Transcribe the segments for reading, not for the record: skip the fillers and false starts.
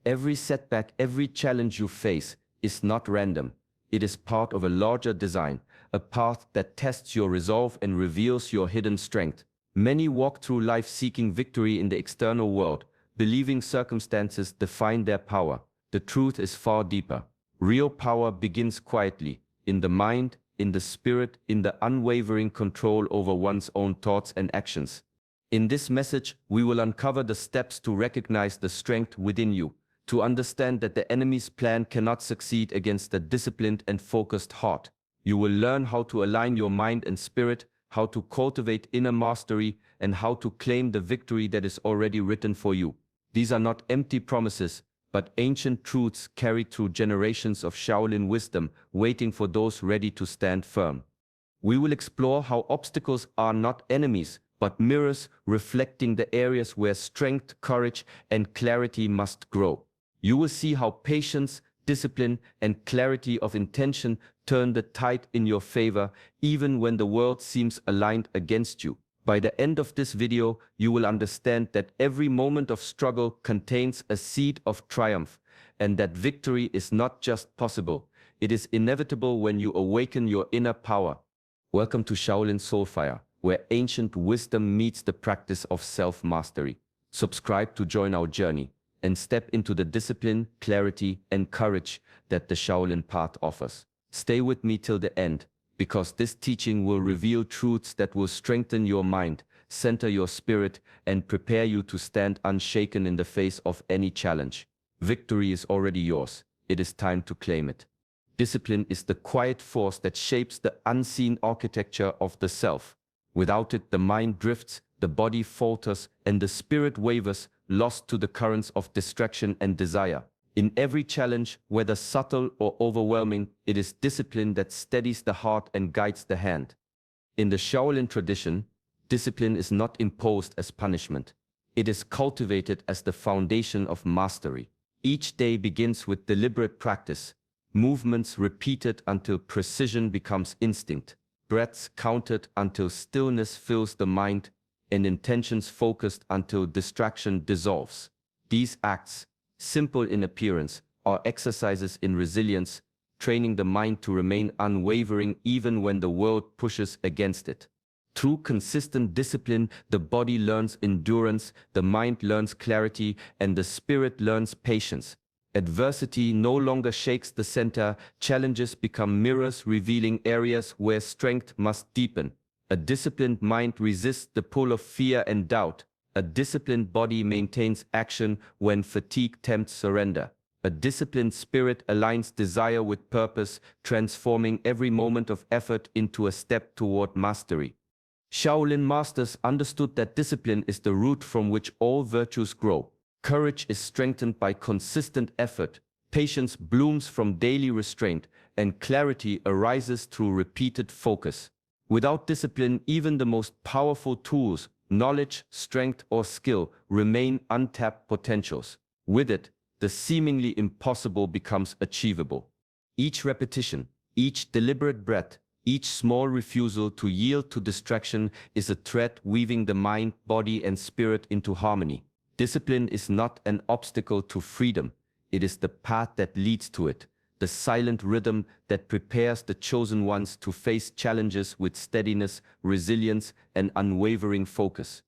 Every setback, every challenge you face is not random. It is part of a larger design, a path that tests your resolve and reveals your hidden strength. Many walk through life seeking victory in the external world, believing circumstances define their power. The truth is far deeper. Real power begins quietly, in the mind, in the spirit, in the unwavering control over one's own thoughts and actions. In this message, we will uncover the steps to recognize the strength within you, to understand that the enemy's plan cannot succeed against a disciplined and focused heart. You will learn how to align your mind and spirit, how to cultivate inner mastery, and how to claim the victory that is already written for you. These are not empty promises, but ancient truths carried through generations of Shaolin wisdom, waiting for those ready to stand firm. We will explore how obstacles are not enemies, but mirrors reflecting the areas where strength, courage, and clarity must grow. You will see how patience, discipline, and clarity of intention turn the tide in your favor, even when the world seems aligned against you. By the end of this video, you will understand that every moment of struggle contains a seed of triumph, and that victory is not just possible, it is inevitable when you awaken your inner power. Welcome to Shaolin Soulfire, where ancient wisdom meets the practice of self-mastery. Subscribe to join our journey and step into the discipline, clarity, and courage that the Shaolin path offers. Stay with me till the end, because this teaching will reveal truths that will strengthen your mind, center your spirit, and prepare you to stand unshaken in the face of any challenge. Victory is already yours. It is time to claim it. Discipline is the quiet force that shapes the unseen architecture of the self. Without it, the mind drifts, the body falters, and the spirit wavers, lost to the currents of distraction and desire. In every challenge, whether subtle or overwhelming, it is discipline that steadies the heart and guides the hand. In the Shaolin tradition, discipline is not imposed as punishment. It is cultivated as the foundation of mastery. Each day begins with deliberate practice, movements repeated until precision becomes instinct, breaths counted until stillness fills the mind, and intentions focused until distraction dissolves. These acts, simple in appearance, are exercises in resilience, training the mind to remain unwavering even when the world pushes against it. Through consistent discipline, the body learns endurance, the mind learns clarity, and the spirit learns patience. Adversity no longer shakes the center, challenges become mirrors revealing areas where strength must deepen. A disciplined mind resists the pull of fear and doubt. A disciplined body maintains action when fatigue tempts surrender. A disciplined spirit aligns desire with purpose, transforming every moment of effort into a step toward mastery. Shaolin masters understood that discipline is the root from which all virtues grow. Courage is strengthened by consistent effort, patience blooms from daily restraint, and clarity arises through repeated focus. Without discipline, even the most powerful tools, knowledge, strength, or skill, remain untapped potentials. With it, the seemingly impossible becomes achievable. Each repetition, each deliberate breath, each small refusal to yield to distraction is a thread weaving the mind, body, and spirit into harmony. Discipline is not an obstacle to freedom. It is the path that leads to it, the silent rhythm that prepares the chosen ones to face challenges with steadiness, resilience, and unwavering focus.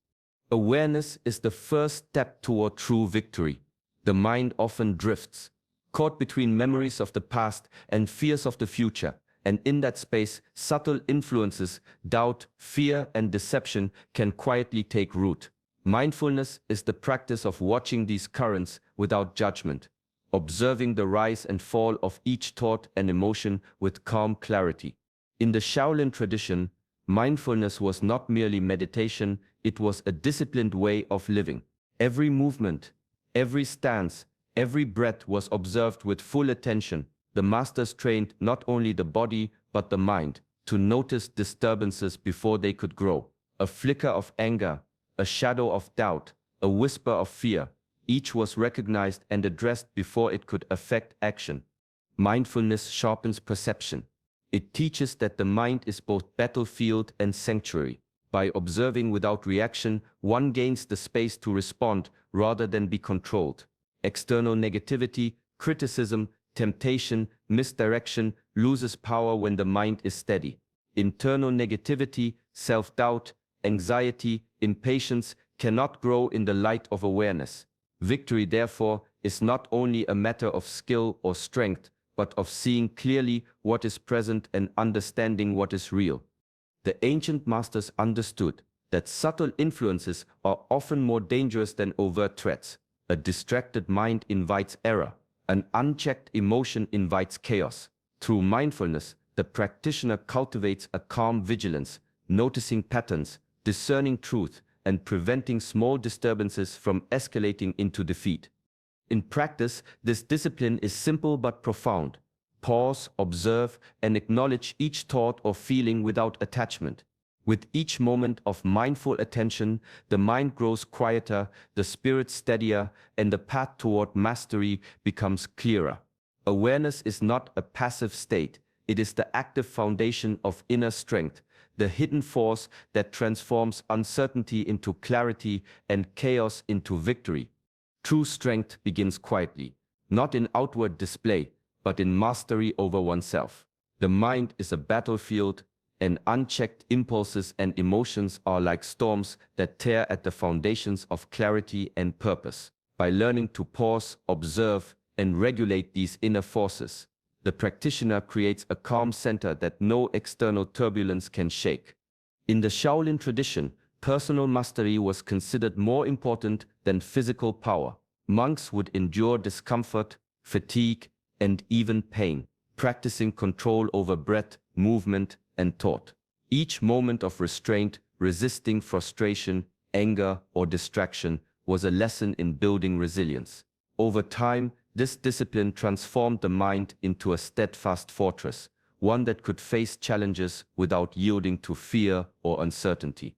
Awareness is the first step toward true victory. The mind often drifts, caught between memories of the past and fears of the future, and in that space, subtle influences, doubt, fear, and deception can quietly take root. Mindfulness is the practice of watching these currents without judgment, observing the rise and fall of each thought and emotion with calm clarity. In the Shaolin tradition, mindfulness was not merely meditation, it was a disciplined way of living. Every movement, every stance, every breath was observed with full attention. The masters trained not only the body but the mind to notice disturbances before they could grow. A flicker of anger, a shadow of doubt, a whisper of fear. Each was recognized and addressed before it could affect action. Mindfulness sharpens perception. It teaches that the mind is both battlefield and sanctuary. By observing without reaction, one gains the space to respond rather than be controlled. External negativity, criticism, temptation, misdirection loses power when the mind is steady. Internal negativity, self-doubt, anxiety, impatience cannot grow in the light of awareness. Victory, therefore, is not only a matter of skill or strength, but of seeing clearly what is present and understanding what is real. The ancient masters understood that subtle influences are often more dangerous than overt threats. A distracted mind invites error. An unchecked emotion invites chaos. Through mindfulness, the practitioner cultivates a calm vigilance, noticing patterns, discerning truth, and preventing small disturbances from escalating into defeat. In practice, this discipline is simple but profound. Pause, observe, and acknowledge each thought or feeling without attachment. With each moment of mindful attention, the mind grows quieter, the spirit steadier, and the path toward mastery becomes clearer. Awareness is not a passive state, it is the active foundation of inner strength, the hidden force that transforms uncertainty into clarity and chaos into victory. True strength begins quietly, not in outward display, but in mastery over oneself. The mind is a battlefield, and unchecked impulses and emotions are like storms that tear at the foundations of clarity and purpose. By learning to pause, observe, and regulate these inner forces, the practitioner creates a calm center that no external turbulence can shake. In the Shaolin tradition, personal mastery was considered more important than physical power. Monks would endure discomfort, fatigue, and even pain, practicing control over breath, movement, and thought. Each moment of restraint, resisting frustration, anger, or distraction was a lesson in building resilience. Over time, this discipline transformed the mind into a steadfast fortress, one that could face challenges without yielding to fear or uncertainty.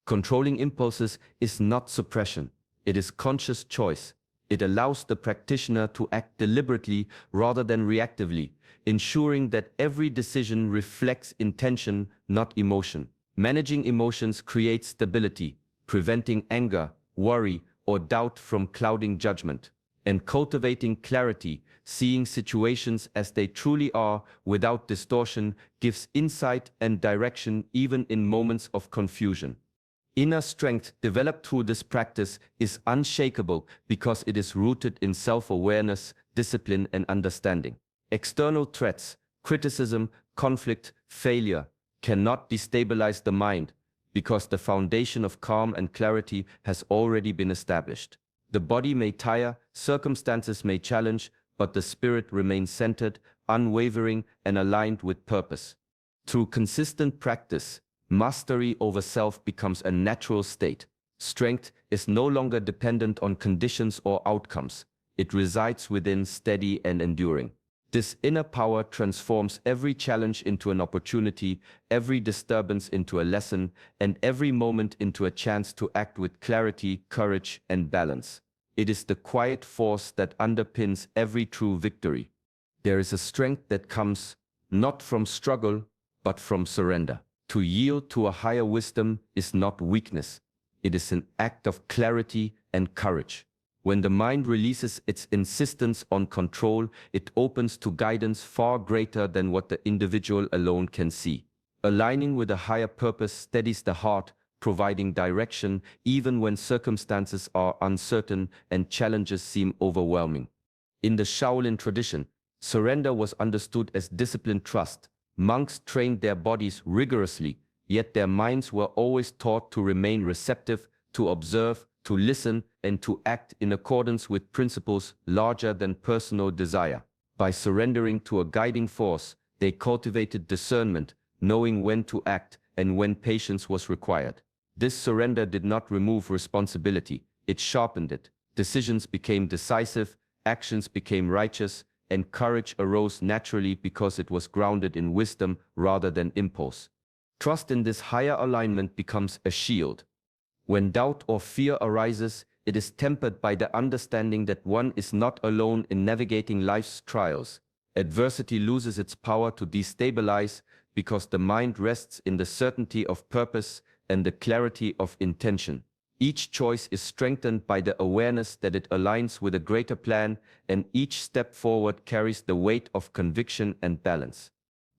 Controlling impulses is not suppression, it is conscious choice. It allows the practitioner to act deliberately rather than reactively, ensuring that every decision reflects intention, not emotion. Managing emotions creates stability, preventing anger, worry, or doubt from clouding judgment. And cultivating clarity, seeing situations as they truly are without distortion, gives insight and direction even in moments of confusion. Inner strength developed through this practice is unshakable because it is rooted in self-awareness, discipline, and understanding. External threats, criticism, conflict, failure cannot destabilize the mind because the foundation of calm and clarity has already been established. The body may tire, circumstances may challenge, but the spirit remains centered, unwavering, and aligned with purpose. Through consistent practice, mastery over self becomes a natural state. Strength is no longer dependent on conditions or outcomes. It resides within, steady and enduring. This inner power transforms every challenge into an opportunity, every disturbance into a lesson, and every moment into a chance to act with clarity, courage, and balance. It is the quiet force that underpins every true victory. There is a strength that comes not from struggle, but from surrender. To yield to a higher wisdom is not weakness. It is an act of clarity and courage. When the mind releases its insistence on control, it opens to guidance far greater than what the individual alone can see. Aligning with a higher purpose steadies the heart, providing direction even when circumstances are uncertain and challenges seem overwhelming. In the Shaolin tradition, surrender was understood as disciplined trust. Monks trained their bodies rigorously, yet their minds were always taught to remain receptive, to observe, to listen, and to act in accordance with principles larger than personal desire. By surrendering to a guiding force, they cultivated discernment, knowing when to act and when patience was required. This surrender did not remove responsibility, it sharpened it. Decisions became decisive, actions became righteous, and courage arose naturally because it was grounded in wisdom rather than impulse. Trust in this higher alignment becomes a shield. When doubt or fear arises, it is tempered by the understanding that one is not alone in navigating life's trials. Adversity loses its power to destabilize because the mind rests in the certainty of purpose and the clarity of intention. Each choice is strengthened by the awareness that it aligns with a greater plan, and each step forward carries the weight of conviction and balance.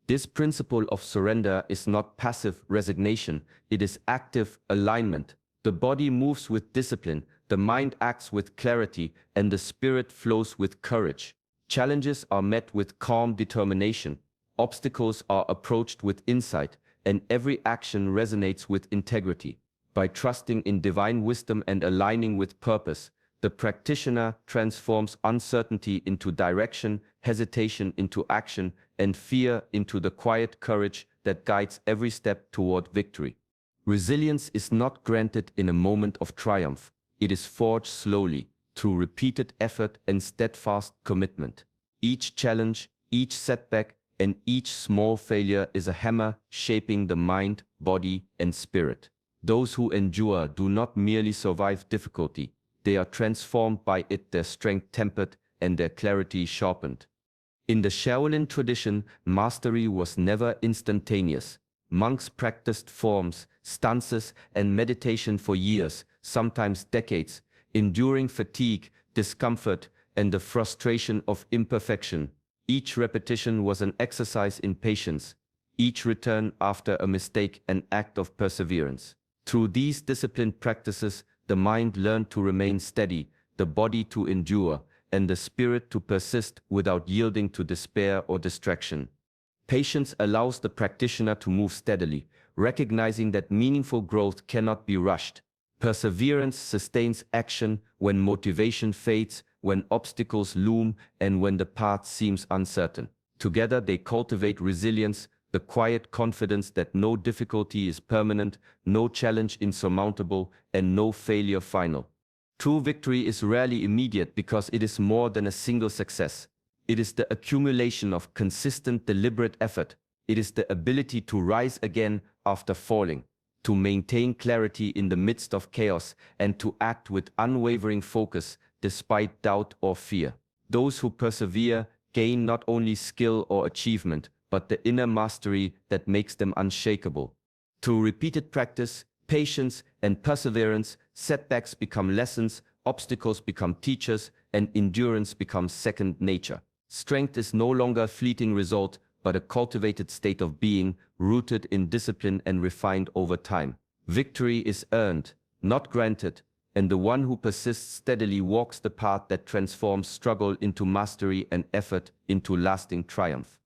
This principle of surrender is not passive resignation, it is active alignment. The body moves with discipline, the mind acts with clarity, and the spirit flows with courage. Challenges are met with calm determination, obstacles are approached with insight, and every action resonates with integrity. By trusting in divine wisdom and aligning with purpose, the practitioner transforms uncertainty into direction, hesitation into action, and fear into the quiet courage that guides every step toward victory. Resilience is not granted in a moment of triumph. It is forged slowly, through repeated effort and steadfast commitment. Each challenge, each setback, and each small failure is a hammer shaping the mind, body, and spirit. Those who endure do not merely survive difficulty, they are transformed by it, their strength tempered and their clarity sharpened. In the Shaolin tradition, mastery was never instantaneous. Monks practiced forms, stances, and meditation for years, sometimes decades, enduring fatigue, discomfort, and the frustration of imperfection. Each repetition was an exercise in patience, each return after a mistake an act of perseverance. Through these disciplined practices, the mind learned to remain steady, the body to endure, and the spirit to persist without yielding to despair or distraction. Patience allows the practitioner to move steadily, recognizing that meaningful growth cannot be rushed. Perseverance sustains action when motivation fades, when obstacles loom, and when the path seems uncertain. Together they cultivate resilience, the quiet confidence that no difficulty is permanent, no challenge insurmountable, and no failure final. True victory is rarely immediate because it is more than a single success. It is the accumulation of consistent, deliberate effort. It is the ability to rise again after falling, to maintain clarity in the midst of chaos, and to act with unwavering focus despite doubt or fear. Those who persevere gain not only skill or achievement, but the inner mastery that makes them unshakable. Through repeated practice, patience, and perseverance, setbacks become lessons, obstacles become teachers, and endurance becomes second nature. Strength is no longer a fleeting result, but a cultivated state of being, rooted in discipline and refined over time. Victory is earned, not granted, and the one who persists steadily walks the path that transforms struggle into mastery and effort into lasting triumph.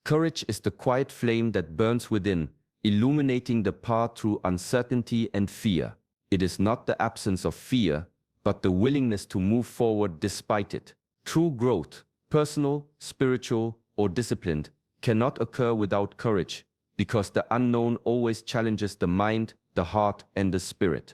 Courage is the quiet flame that burns within, illuminating the path through uncertainty and fear. It is not the absence of fear, but the willingness to move forward despite it. True growth, personal, spiritual, or disciplined, cannot occur without courage, because the unknown always challenges the mind, the heart, and the spirit.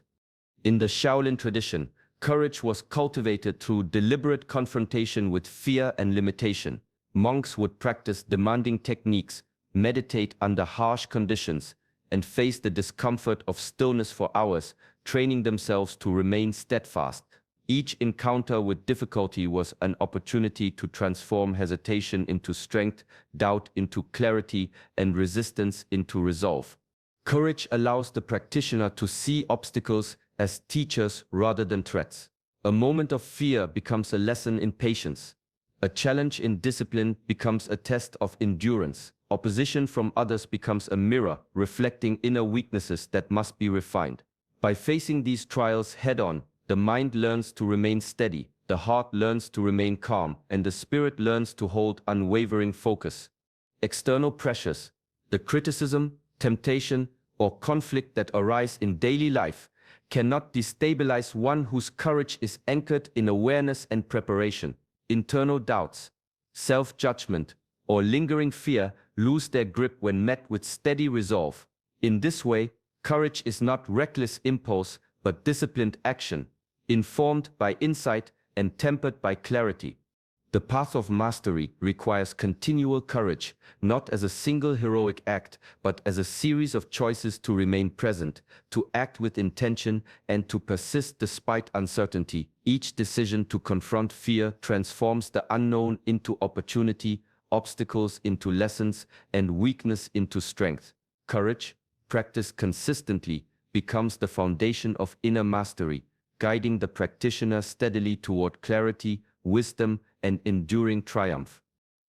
In the Shaolin tradition, courage was cultivated through deliberate confrontation with fear and limitation. Monks would practice demanding techniques, meditate under harsh conditions, and face the discomfort of stillness for hours, training themselves to remain steadfast. Each encounter with difficulty was an opportunity to transform hesitation into strength, doubt into clarity, and resistance into resolve. Courage allows the practitioner to see obstacles as teachers rather than threats. A moment of fear becomes a lesson in patience. A challenge in discipline becomes a test of endurance. Opposition from others becomes a mirror, reflecting inner weaknesses that must be refined. By facing these trials head-on, the mind learns to remain steady, the heart learns to remain calm, and the spirit learns to hold unwavering focus. External pressures, the criticism, temptation, or conflict that arise in daily life, cannot destabilize one whose courage is anchored in awareness and preparation. Internal doubts, self-judgment, or lingering fear lose their grip when met with steady resolve. In this way, courage is not reckless impulse, but disciplined action, informed by insight and tempered by clarity. The path of mastery requires continual courage, not as a single heroic act, but as a series of choices to remain present, to act with intention, and to persist despite uncertainty. Each decision to confront fear transforms the unknown into opportunity, obstacles into lessons, and weakness into strength. Courage, practiced consistently, becomes the foundation of inner mastery, guiding the practitioner steadily toward clarity, wisdom, and enduring triumph.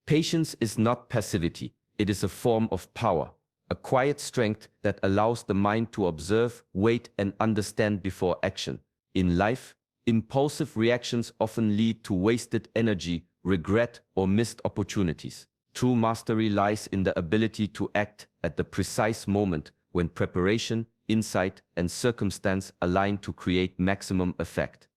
Patience is not passivity, it is a form of power, a quiet strength that allows the mind to observe, wait, and understand before action. In life, impulsive reactions often lead to wasted energy, regret, or missed opportunities. True mastery lies in the ability to act at the precise moment when preparation, insight, and circumstance align to create maximum effect.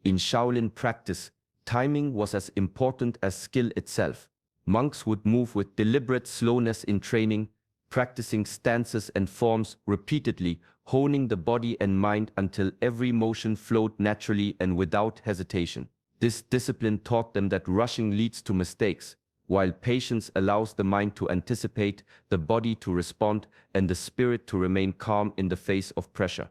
In Shaolin practice, timing was as important as skill itself. Monks would move with deliberate slowness in training, practicing stances and forms repeatedly, honing the body and mind until every motion flowed naturally and without hesitation. This discipline taught them that rushing leads to mistakes, while patience allows the mind to anticipate, the body to respond, and the spirit to remain calm in the face of pressure.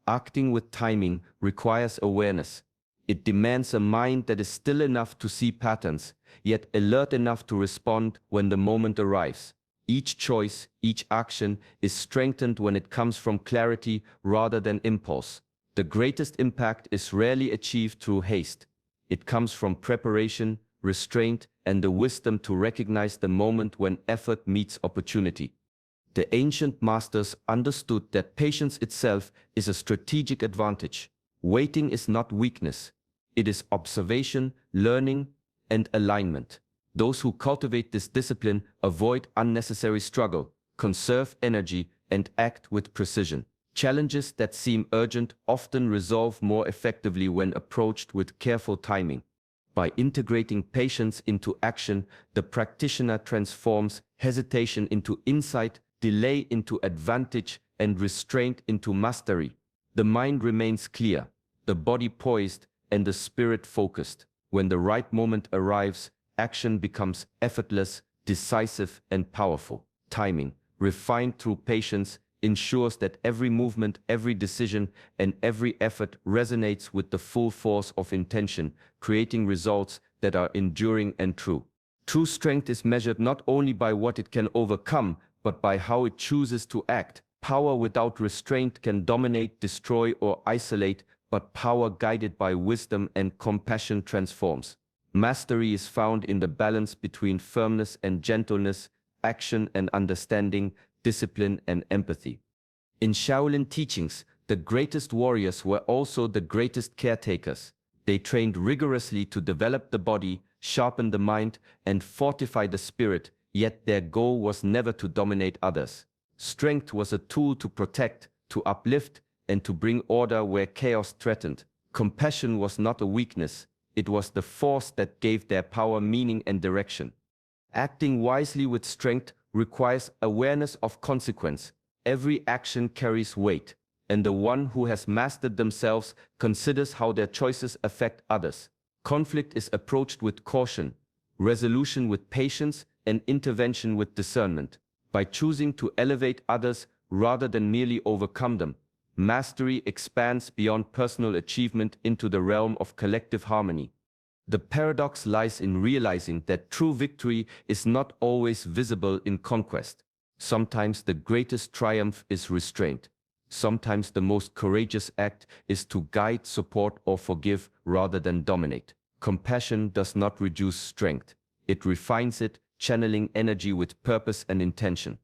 Acting with timing requires awareness. It demands a mind that is still enough to see patterns, yet alert enough to respond when the moment arrives. Each choice, each action is strengthened when it comes from clarity rather than impulse. The greatest impact is rarely achieved through haste. It comes from preparation, restraint, and the wisdom to recognize the moment when effort meets opportunity. The ancient masters understood that patience itself is a strategic advantage. Waiting is not weakness. It is observation, learning, and alignment. Those who cultivate this discipline avoid unnecessary struggle, conserve energy, and act with precision. Challenges that seem urgent often resolve more effectively when approached with careful timing. By integrating patience into action, the practitioner transforms hesitation into insight, delay into advantage, and restraint into mastery. The mind remains clear, the body poised, and the spirit focused. When the right moment arrives, action becomes effortless, decisive, and powerful. Timing, refined through patience, ensures that every movement, every decision, and every effort resonates with the full force of intention, creating results that are enduring and true. True strength is measured not only by what it can overcome, but by how it chooses to act. Power without restraint can dominate, destroy, or isolate, but power guided by wisdom and compassion transforms. Mastery is found in the balance between firmness and gentleness, action and understanding, discipline and empathy. In Shaolin teachings, the greatest warriors were also the greatest caretakers. They trained rigorously to develop the body, sharpen the mind, and fortify the spirit, yet their goal was never to dominate others. Strength was a tool to protect, to uplift, and to bring order where chaos threatened. Compassion was not a weakness, it was the force that gave their power meaning and direction. Acting wisely with strength requires awareness of consequence. Every action carries weight, and the one who has mastered themselves considers how their choices affect others. Conflict is approached with caution, resolution with patience, and intervention with discernment. By choosing to elevate others rather than merely overcome them, mastery expands beyond personal achievement into the realm of collective harmony. The paradox lies in realizing that true victory is not always visible in conquest. Sometimes the greatest triumph is restraint. Sometimes the most courageous act is to guide, support, or forgive rather than dominate. Compassion does not reduce strength. It refines it, channeling energy with purpose and intention.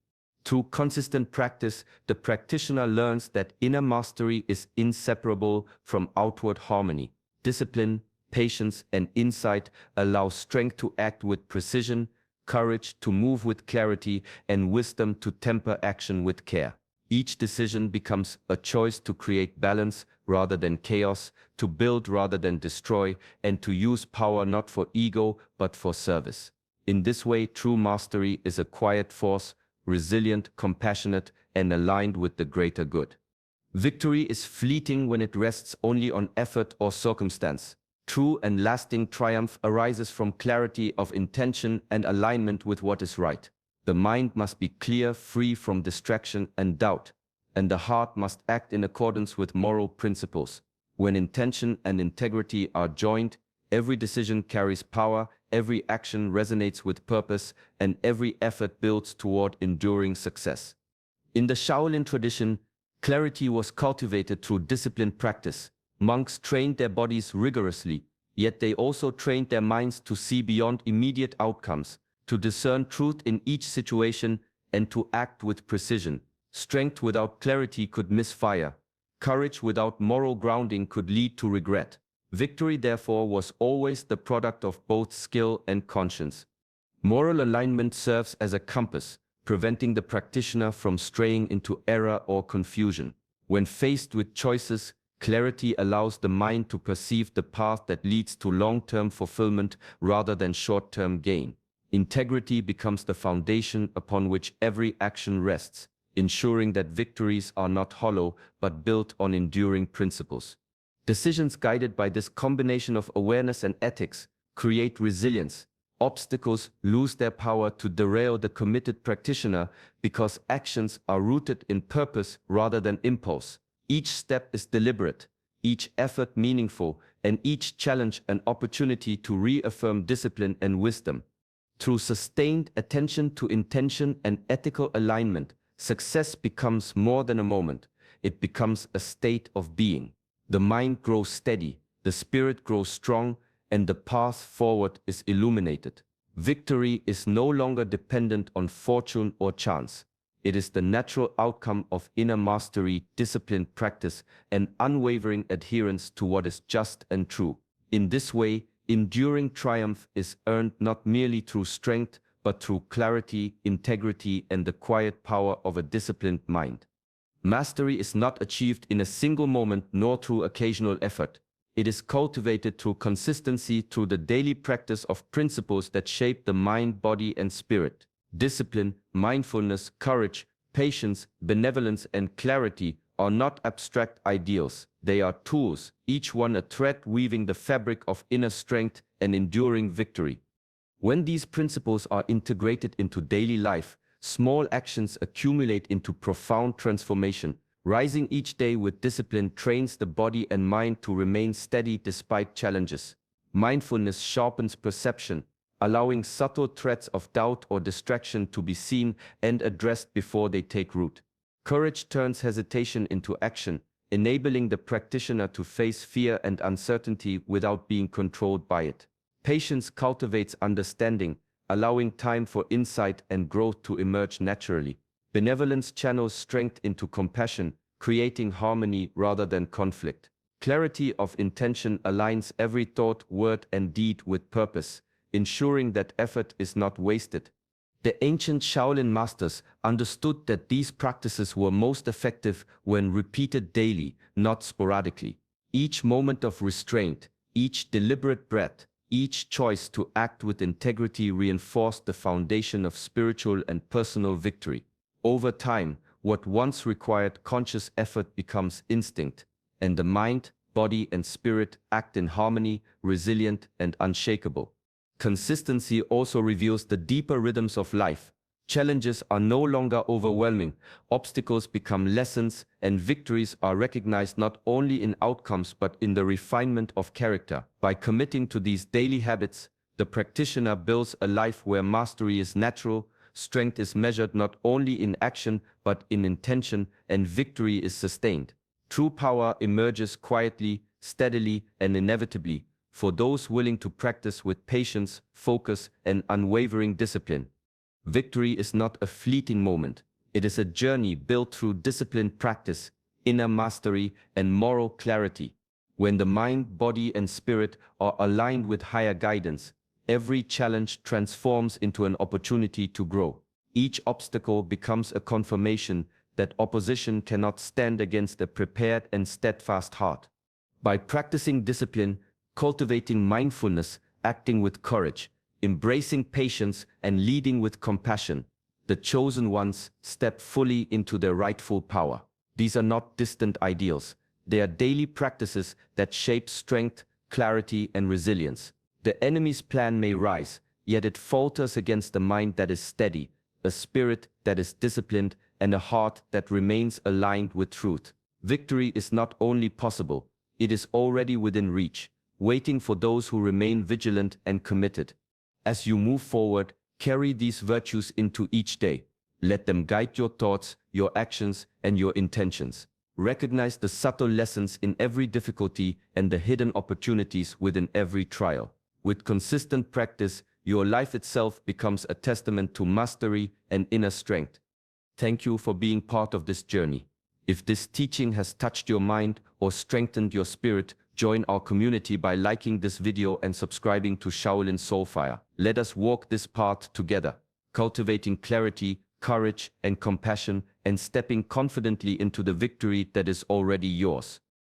Through consistent practice, the practitioner learns that inner mastery is inseparable from outward harmony. Discipline, patience, and insight allow strength to act with precision, courage to move with clarity, and wisdom to temper action with care. Each decision becomes a choice to create balance rather than chaos, to build rather than destroy, and to use power not for ego but for service. In this way, true mastery is a quiet force, resilient, compassionate, and aligned with the greater good. Victory is fleeting when it rests only on effort or circumstance. True and lasting triumph arises from clarity of intention and alignment with what is right. The mind must be clear, free from distraction and doubt, and the heart must act in accordance with moral principles. When intention and integrity are joined, every decision carries power, every action resonates with purpose, and every effort builds toward enduring success. In the Shaolin tradition, Clarity was cultivated through disciplined practice. Monks trained their bodies rigorously, yet they also trained their minds to see beyond immediate outcomes, to discern truth in each situation, and to act with precision. Strength without clarity could misfire. Courage without moral grounding could lead to regret. Victory, therefore, was always the product of both skill and conscience. Moral alignment serves as a compass, preventing the practitioner from straying into error or confusion. When faced with choices, clarity allows the mind to perceive the path that leads to long-term fulfillment rather than short-term gain. Integrity becomes the foundation upon which every action rests, ensuring that victories are not hollow but built on enduring principles. Decisions guided by this combination of awareness and ethics create resilience. Obstacles lose their power to derail the committed practitioner because actions are rooted in purpose rather than impulse. Each step is deliberate, each effort meaningful, and each challenge an opportunity to reaffirm discipline and wisdom. Through sustained attention to intention and ethical alignment, success becomes more than a moment. It becomes a state of being. The mind grows steady, the spirit grows strong, and the path forward is illuminated. Victory is no longer dependent on fortune or chance. It is the natural outcome of inner mastery, disciplined practice, and unwavering adherence to what is just and true. In this way, enduring triumph is earned not merely through strength, but through clarity, integrity, and the quiet power of a disciplined mind. Mastery is not achieved in a single moment nor through occasional effort. It is cultivated through consistency, through the daily practice of principles that shape the mind, body, and spirit. Discipline, mindfulness, courage, patience, benevolence, and clarity are not abstract ideals. They are tools, each one a thread weaving the fabric of inner strength and enduring victory. When these principles are integrated into daily life, small actions accumulate into profound transformation. Rising each day with discipline trains the body and mind to remain steady despite challenges. Mindfulness sharpens perception, allowing subtle threats of doubt or distraction to be seen and addressed before they take root. Courage turns hesitation into action, enabling the practitioner to face fear and uncertainty without being controlled by it. Patience cultivates understanding, allowing time for insight and growth to emerge naturally. Benevolence channels strength into compassion, creating harmony rather than conflict. Clarity of intention aligns every thought, word, and deed with purpose, ensuring that effort is not wasted. The ancient Shaolin masters understood that these practices were most effective when repeated daily, not sporadically. Each moment of restraint, each deliberate breath, each choice to act with integrity reinforced the foundation of spiritual and personal victory. Over time, what once required conscious effort becomes instinct, and the mind, body, and spirit act in harmony, resilient, and unshakable. Consistency also reveals the deeper rhythms of life. Challenges are no longer overwhelming, obstacles become lessons, and victories are recognized not only in outcomes but in the refinement of character. By committing to these daily habits, the practitioner builds a life where mastery is natural, strength is measured not only in action but in intention, and victory is sustained. True power emerges quietly, steadily, and inevitably for those willing to practice with patience, focus, and unwavering discipline. Victory is not a fleeting moment. It is a journey built through disciplined practice, inner mastery, and moral clarity. When the mind, body, and spirit are aligned with higher guidance, every challenge transforms into an opportunity to grow. Each obstacle becomes a confirmation that opposition cannot stand against a prepared and steadfast heart. By practicing discipline, cultivating mindfulness, acting with courage, embracing patience, and leading with compassion, the chosen ones step fully into their rightful power. These are not distant ideals. They are daily practices that shape strength, clarity, and resilience. The enemy's plan may rise, yet it falters against a mind that is steady, a spirit that is disciplined, and a heart that remains aligned with truth. Victory is not only possible, it is already within reach, waiting for those who remain vigilant and committed. As you move forward, carry these virtues into each day. Let them guide your thoughts, your actions, and your intentions. Recognize the subtle lessons in every difficulty and the hidden opportunities within every trial. With consistent practice, your life itself becomes a testament to mastery and inner strength. Thank you for being part of this journey. If this teaching has touched your mind or strengthened your spirit, join our community by liking this video and subscribing to Shaolin Soulfire. Let us walk this path together, cultivating clarity, courage, and compassion, and stepping confidently into the victory that is already yours.